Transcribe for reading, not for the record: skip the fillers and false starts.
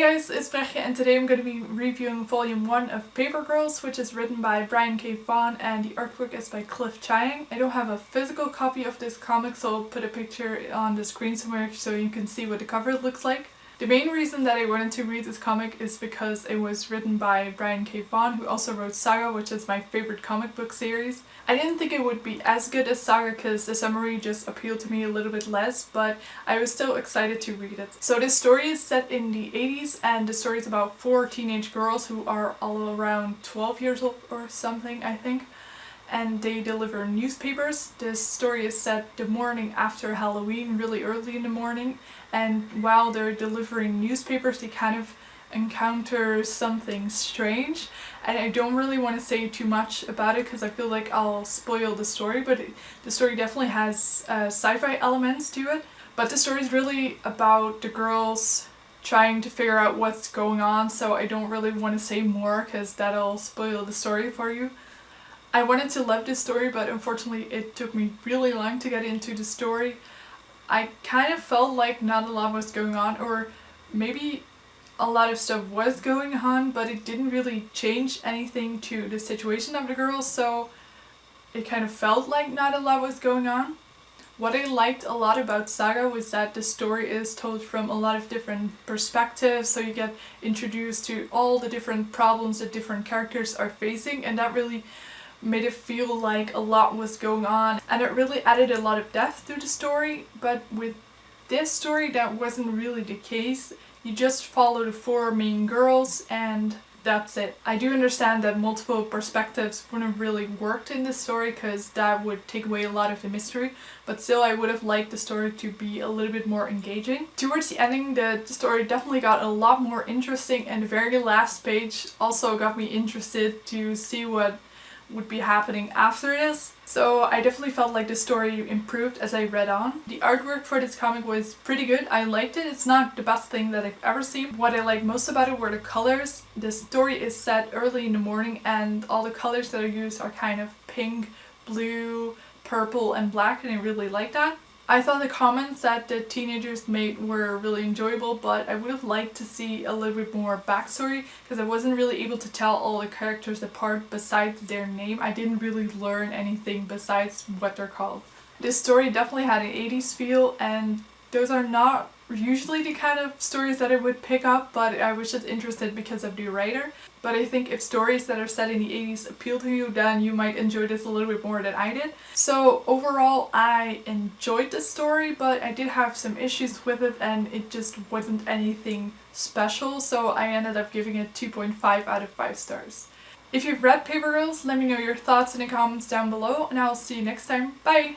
guys, it's Brechtje and today I'm going to be reviewing volume 1 of Paper Girls, which is written by Brian K. Vaughan and the artwork is by Cliff Chiang. I don't have a physical copy of this comic, so I'll put a picture on the screen somewhere so you can see what the cover looks like. The main reason that I wanted to read this comic is because it was written by Brian K. Vaughan, who also wrote Saga, which is my favorite comic book series. I didn't think it would be as good as Saga because the summary just appealed to me a little bit less, but I was still excited to read it. So this story is set in the 80s and the story is about 4 teenage girls who are all around 12 years old or something, I think. And they deliver newspapers. This story is set the morning after Halloween, really early in the morning, and while they're delivering newspapers they kind of encounter something strange, and I don't really want to say too much about it because I feel like I'll spoil the story, but the story definitely has sci-fi elements to it. But the story is really about the girls trying to figure out what's going on, so I don't really want to say more because that'll spoil the story for you. I wanted to love this story, but unfortunately it took me really long to get into the story. I kind of felt like not a lot was going on, or maybe a lot of stuff was going on, but it didn't really change anything to the situation of the girls, so it kind of felt like not a lot was going on. What I liked a lot about Saga was that the story is told from a lot of different perspectives, so you get introduced to all the different problems that different characters are facing, and that really made it feel like a lot was going on, and it really added a lot of depth to the story. But with this story that wasn't really the case. You just follow the 4 main girls and that's it. I do understand that multiple perspectives wouldn't really work in this story because that would take away a lot of the mystery, but still I would have liked the story to be a little bit more engaging. Towards the ending the story definitely got a lot more interesting, and the very last page also got me interested to see what would be happening after this. So I definitely felt like the story improved as I read on. The artwork for this comic was pretty good. I liked it. It's not the best thing that I've ever seen. What I liked most about it were the colors. The story is set early in the morning and all the colors that are used are kind of pink, blue, purple and black, and I really like that. I thought the comments that the teenagers made were really enjoyable, but I would have liked to see a little bit more backstory because I wasn't really able to tell all the characters apart besides their name. I didn't really learn anything besides what they're called. This story definitely had an 80s feel, and those are not usually the kind of stories that I would pick up, but I was just interested because of the writer. But I think if stories that are set in the 80s appeal to you, then you might enjoy this a little bit more than I did. So overall I enjoyed the story, but I did have some issues with it and it just wasn't anything special, so I ended up giving it 2.5 out of 5 stars. If you've read Paper Girls, let me know your thoughts in the comments down below and I'll see you next time. Bye!